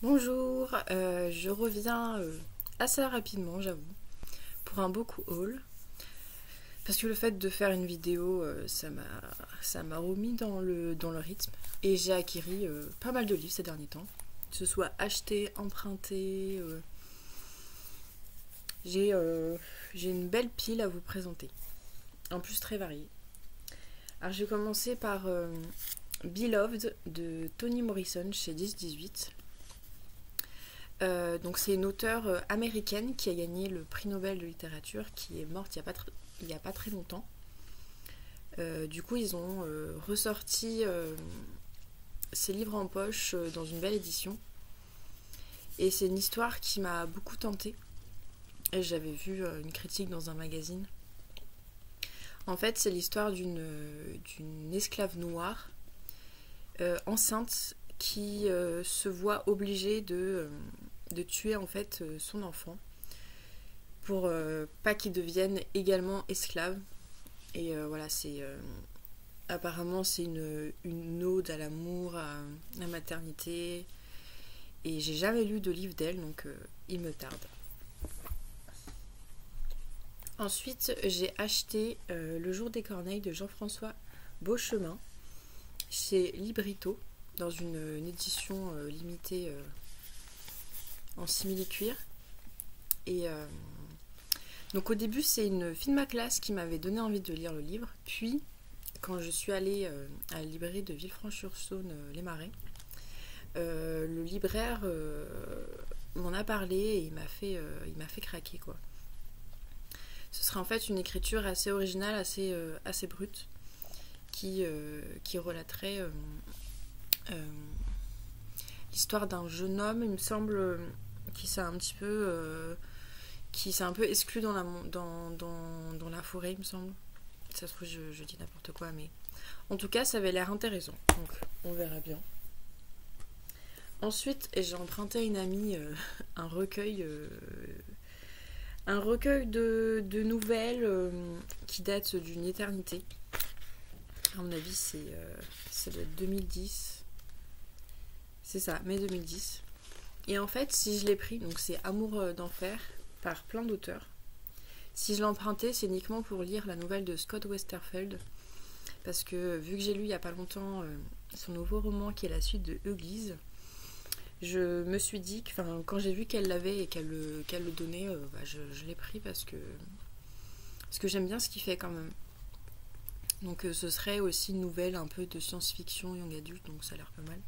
Bonjour, je reviens assez rapidement, j'avoue, pour un book haul. Parce que le fait de faire une vidéo, ça m'a remis dans le rythme. Et j'ai acquis pas mal de livres ces derniers temps. Que ce soit acheté, emprunté. J'ai une belle pile à vous présenter. En plus très variée. Alors je vais commencer par Beloved de Toni Morrison chez 10-18. Donc c'est une auteure américaine qui a gagné le prix Nobel de littérature, qui est morte il y a pas très longtemps. Du coup ils ont ressorti ses livres en poche dans une belle édition. Et c'est une histoire qui m'a beaucoup tentée. Et j'avais vu une critique dans un magazine. En fait c'est l'histoire d'une esclave noire enceinte qui se voit obligée de tuer en fait son enfant pour pas qu'il devienne également esclave. Et voilà, apparemment c'est une ode à l'amour, à la maternité. Et j'ai jamais lu de livre d'elle, donc il me tarde. Ensuite, j'ai acheté Le jour des corneilles de Jean-François Beauchemin chez Librito, dans une édition limitée en simili-cuir. Et donc au début c'est une fille de ma classe qui m'avait donné envie de lire le livre. Puis quand je suis allée à la librairie de Villefranche-sur-Saône, Les Marais, le libraire m'en a parlé et il m'a fait craquer quoi. Ce serait en fait une écriture assez originale, assez brute, qui relaterait l'histoire d'un jeune homme, il me semble, qui s'est un petit peu exclu dans la forêt, il me semble. Ça se trouve, je dis n'importe quoi, mais en tout cas, ça avait l'air intéressant. Donc, on verra bien. Ensuite, j'ai emprunté à une amie un recueil de nouvelles qui date d'une éternité. À mon avis, ça doit être 2010. C'est ça, mai 2010. Et en fait, si je l'ai pris, donc c'est Amour d'enfer par plein d'auteurs. Si je l'ai emprunté, c'est uniquement pour lire la nouvelle de Scott Westerfeld. Parce que vu que j'ai lu il n'y a pas longtemps son nouveau roman qui est la suite de Uglies, je me suis dit que quand j'ai vu qu'elle l'avait et qu'elle le donnait, je l'ai pris parce que j'aime bien ce qu'il fait quand même. Donc ce serait aussi une nouvelle un peu de science-fiction young adulte, donc ça a l'air pas mal.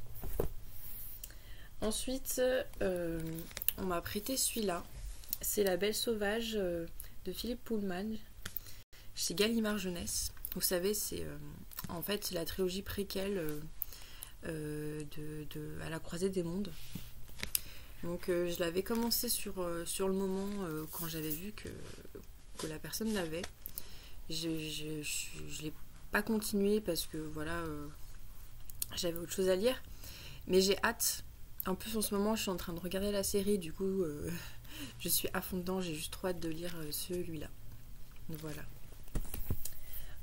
Ensuite, on m'a prêté celui-là. C'est La Belle Sauvage de Philippe Pullman chez Gallimard Jeunesse. Vous savez, c'est en fait la trilogie préquelle à la croisée des mondes. Donc je l'avais commencé sur le moment quand j'avais vu que la personne l'avait. Je l'ai pas continué parce que voilà, j'avais autre chose à lire. Mais j'ai hâte. En plus en ce moment je suis en train de regarder la série, du coup je suis à fond dedans, j'ai juste trop hâte de lire celui-là. Voilà.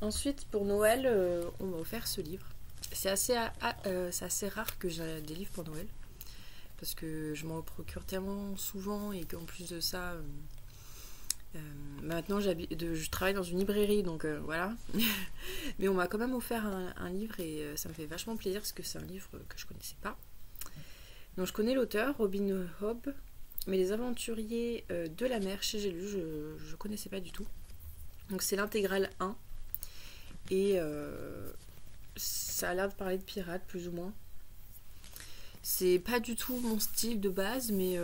Ensuite pour Noël, on m'a offert ce livre. C'est assez rare que j'ai des livres pour Noël, parce que je m'en procure tellement souvent et qu'en plus de ça, maintenant je travaille dans une librairie, donc voilà. Mais on m'a quand même offert un livre et ça me fait vachement plaisir parce que c'est un livre que je connaissais pas. Donc je connais l'auteur, Robin Hobb, mais Les Aventuriers de la mer chez J'ai lu, je connaissais pas du tout. Donc c'est l'intégrale 1 et ça a l'air de parler de pirates plus ou moins. C'est pas du tout mon style de base, mais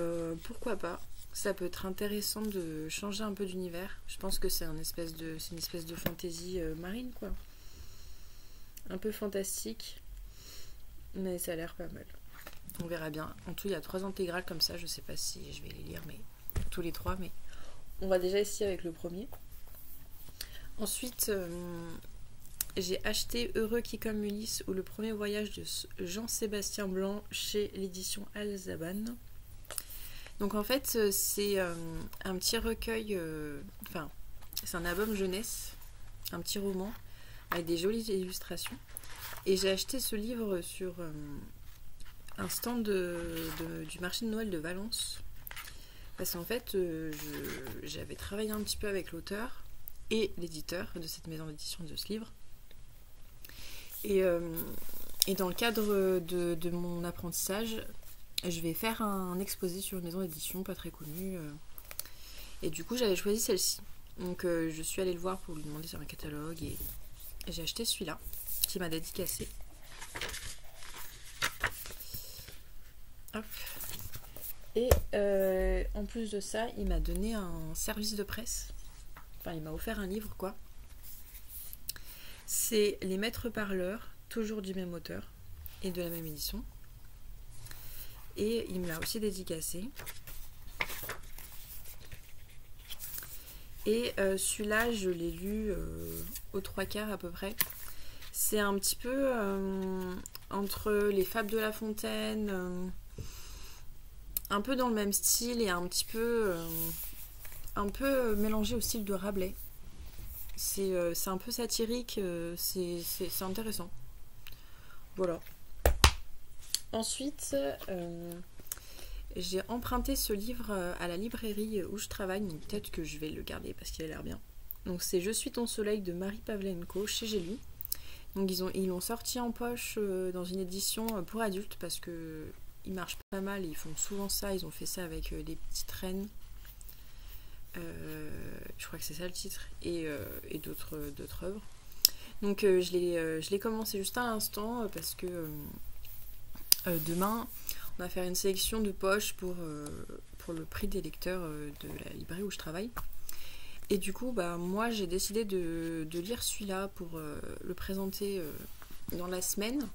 pourquoi pas. Ça peut être intéressant de changer un peu d'univers. Je pense que c'est une espèce de fantaisie marine quoi. Un peu fantastique, mais ça a l'air pas mal. On verra bien. En tout, il y a 3 intégrales comme ça. Je sais pas si je vais les lire, mais tous les 3. Mais on va déjà essayer avec le premier. Ensuite, j'ai acheté Heureux qui comme Ulysse ou Le premier voyage de Jean-Sébastien Blanc chez l'édition Alzaban. Donc en fait, c'est un petit recueil. C'est un album jeunesse, un petit roman avec des jolies illustrations. Et j'ai acheté ce livre un stand du marché de Noël de Valence. Parce qu'en fait, j'avais travaillé un petit peu avec l'auteur et l'éditeur de cette maison d'édition de ce livre. Et dans le cadre de mon apprentissage, je vais faire un exposé sur une maison d'édition pas très connue. Et du coup, j'avais choisi celle-ci. Donc, je suis allée le voir pour lui demander sur un catalogue et j'ai acheté celui-là qui m'a dédicacé. Hop. Et en plus de ça, il m'a donné un service de presse. Enfin, il m'a offert un livre, quoi. C'est Les Maîtres Parleurs, toujours du même auteur et de la même édition. Et il me l'a aussi dédicacé. Et celui-là, je l'ai lu aux 3/4 à peu près. C'est un petit peu entre les Fables de La Fontaine, un peu dans le même style et un peu mélangé au style de Rabelais. C'est un peu satirique, c'est intéressant. Voilà. Ensuite, j'ai emprunté ce livre à la librairie où je travaille, donc peut-être que je vais le garder parce qu'il a l'air bien. Donc c'est Je suis ton soleil de Marie Pavlenko chez J'ai lu. Donc ils l'ont sorti en poche dans une édition pour adultes parce que ils marchent pas mal, ils font souvent ça, ils ont fait ça avec Les Petites Reines. Je crois que c'est ça le titre, et d'autres œuvres. Donc je l'ai commencé juste à l'instant parce que demain on va faire une sélection de poches pour le prix des lecteurs de la librairie où je travaille. Et du coup, moi j'ai décidé de lire celui-là pour le présenter dans la semaine.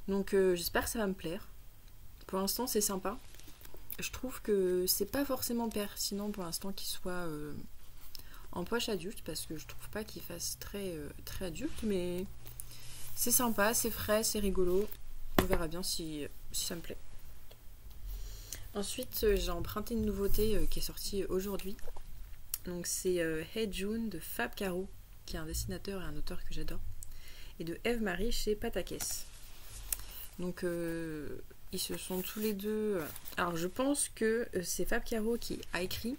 Donc j'espère que ça va me plaire. Pour l'instant c'est sympa. Je trouve que c'est pas forcément pertinent pour l'instant qu'il soit en poche adulte parce que je trouve pas qu'il fasse très adulte, mais c'est sympa, c'est frais, c'est rigolo. On verra bien si ça me plaît. Ensuite, j'ai emprunté une nouveauté qui est sortie aujourd'hui. Donc c'est Hey June de Fab Caro, qui est un dessinateur et un auteur que j'adore, et de Eve-Marie chez Patakès. Donc ils se sont tous les deux... Alors je pense que c'est Fab Caro qui a écrit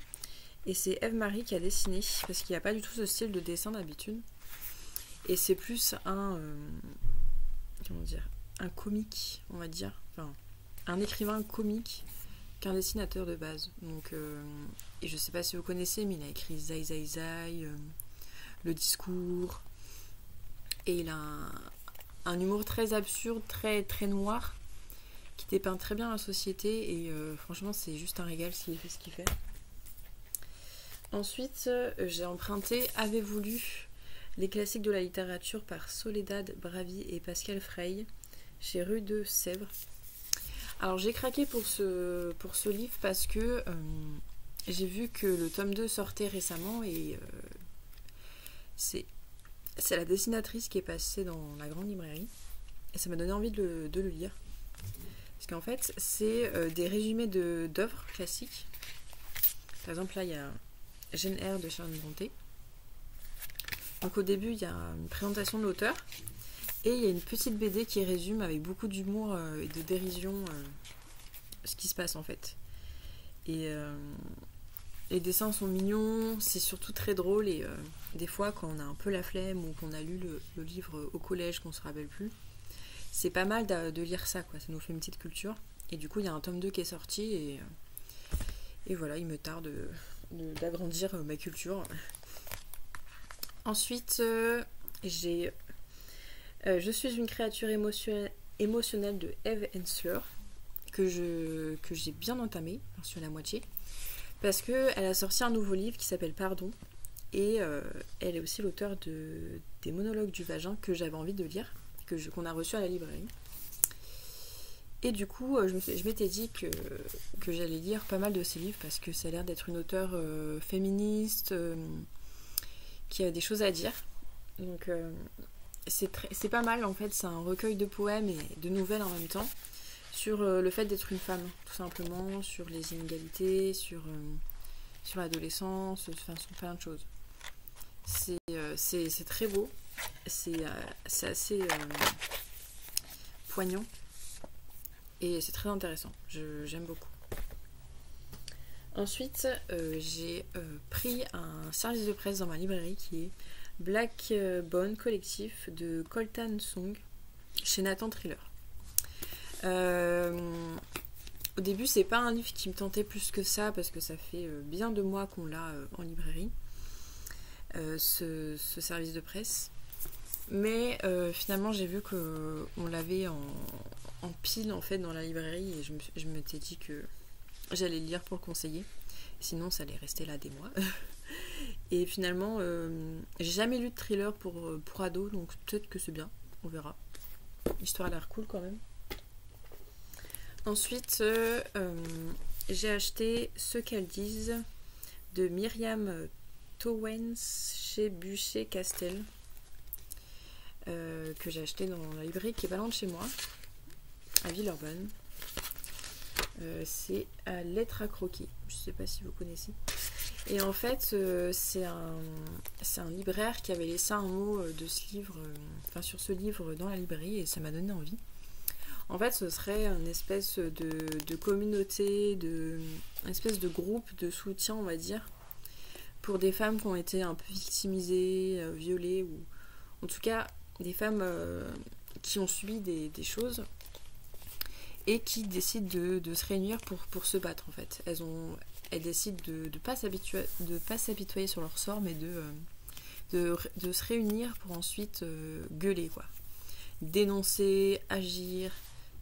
et c'est Eve-Marie qui a dessiné, parce qu'il n'y a pas du tout ce style de dessin d'habitude. Et c'est plus comment dire, un comique, on va dire. Enfin, un écrivain comique qu'un dessinateur de base. Donc, et je sais pas si vous connaissez, mais il a écrit Zai Zai Zai, Le Discours. Et il a un humour très absurde, très noir, qui dépeint très bien la société. Et franchement, c'est juste un régal s'il fait ce qu'il fait. Ensuite, j'ai emprunté Avez-vous lu les classiques de la littérature par Soledad Bravi et Pascal Frey chez Rue de Sèvres. Alors j'ai craqué pour ce livre parce que j'ai vu que le tome 2 sortait récemment et c'est la dessinatrice qui est passée dans la grande librairie et ça m'a donné envie de le lire. Parce qu'en fait c'est des résumés d'œuvres classiques. Par exemple là il y a Jane Eyre de Charles Brontë. Donc au début il y a une présentation de l'auteur et il y a une petite BD qui résume avec beaucoup d'humour et de dérision ce qui se passe en fait. Et les dessins sont mignons, c'est surtout très drôle et des fois quand on a un peu la flemme ou qu'on a lu le livre au collège qu'on se rappelle plus, c'est pas mal de lire ça quoi, ça nous fait une petite culture. Et du coup il y a un tome 2 qui est sorti et voilà, il me tarde d'agrandir ma culture. Ensuite j'ai Je suis une créature émotionnelle de Eve Ensler que j'ai bien entamé, sur la moitié, parce qu'elle a sorti un nouveau livre qui s'appelle Pardon et elle est aussi l'auteure des monologues du vagin que j'avais envie de lire, qu'on a reçu à la librairie. Et du coup je m'étais dit que j'allais lire pas mal de ses livres parce que ça a l'air d'être une auteure féministe qui a des choses à dire. Donc c'est pas mal en fait, c'est un recueil de poèmes et de nouvelles en même temps sur le fait d'être une femme, tout simplement, sur les inégalités, sur l'adolescence, enfin sur plein de choses. C'est très beau, c'est assez poignant Et c'est très intéressant, j'aime beaucoup. Ensuite, j'ai pris un service de presse dans ma librairie qui est Black Bone Collectif de Coltan Song chez Nathan Thriller. Au début, c'est pas un livre qui me tentait plus que ça parce que ça fait bien 2 mois qu'on l'a en librairie, ce service de presse. Mais finalement, j'ai vu qu'on l'avait en pile en fait dans la librairie et je m'étais dit que j'allais le lire pour le conseiller. Sinon, ça allait rester là des mois. Et finalement, j'ai jamais lu de thriller pour ados, donc peut-être que c'est bien, on verra. L'histoire a l'air cool quand même. Ensuite, j'ai acheté Ce qu'elles disent de Myriam Towens chez Bûcher-Castel, que j'ai acheté dans la librairie qui est pas loin de chez moi, à Villeurbanne. C'est à Lettres à croquer, je sais pas si vous connaissez. Et en fait, c'est un libraire qui avait laissé un mot de ce livre, sur ce livre dans la librairie et ça m'a donné envie. En fait, ce serait une espèce de communauté, une espèce de groupe de soutien, on va dire, pour des femmes qui ont été un peu victimisées, violées, ou en tout cas des femmes qui ont subi des choses et qui décident de se réunir pour se battre en fait. Elles décident de pas s'apitoyer sur leur sort, mais de se réunir pour ensuite gueuler, quoi. Dénoncer, agir.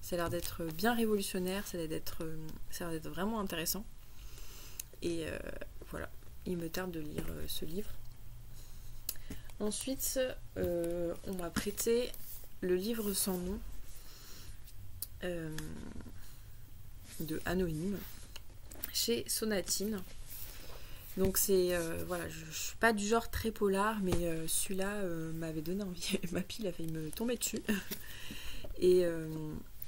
Ça a l'air d'être bien révolutionnaire, ça a l'air d'être vraiment intéressant. Et voilà, il me tarde de lire ce livre. Ensuite, on m'a prêté le livre sans nom de Anonyme chez Sonatine. Donc c'est voilà, je suis pas du genre très polar, mais celui-là m'avait donné envie. Ma pile a failli me tomber dessus. Et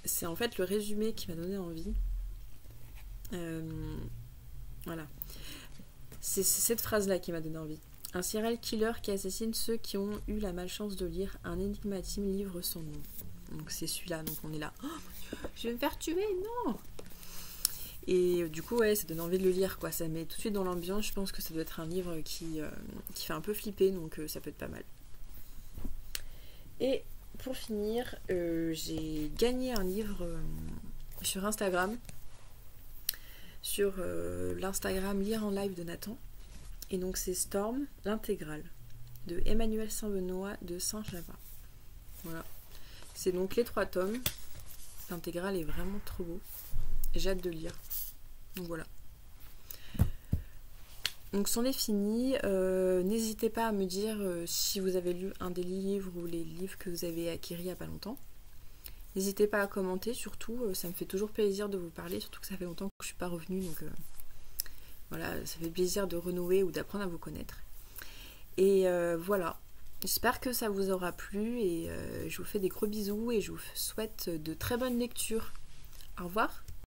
c'est en fait le résumé qui m'a donné envie. Voilà. C'est cette phrase-là qui m'a donné envie. Un serial killer qui assassine ceux qui ont eu la malchance de lire un énigmatique livre sans nom. Donc c'est celui-là, donc on est là. Oh, je vais me faire tuer, non! Et du coup, ouais, ça donne envie de le lire, quoi. Ça met tout de suite dans l'ambiance. Je pense que ça doit être un livre qui fait un peu flipper, donc ça peut être pas mal. Et pour finir, j'ai gagné un livre sur Instagram, sur l'Instagram Lire en live de Nathan. Et donc c'est Storm, l'intégrale, de Emmanuel Saint-Benoît de Saint-Java. Voilà. C'est donc les 3 tomes. L'intégrale est vraiment trop beau. J'ai hâte de le lire. Donc voilà. Donc c'en est fini. N'hésitez pas à me dire si vous avez lu un des livres ou les livres que vous avez acquis il n'y a pas longtemps. N'hésitez pas à commenter, surtout. Ça me fait toujours plaisir de vous parler, surtout que ça fait longtemps que je ne suis pas revenue. Donc voilà, ça fait plaisir de renouer ou d'apprendre à vous connaître. Et voilà. J'espère que ça vous aura plu et je vous fais des gros bisous et je vous souhaite de très bonnes lectures. Au revoir.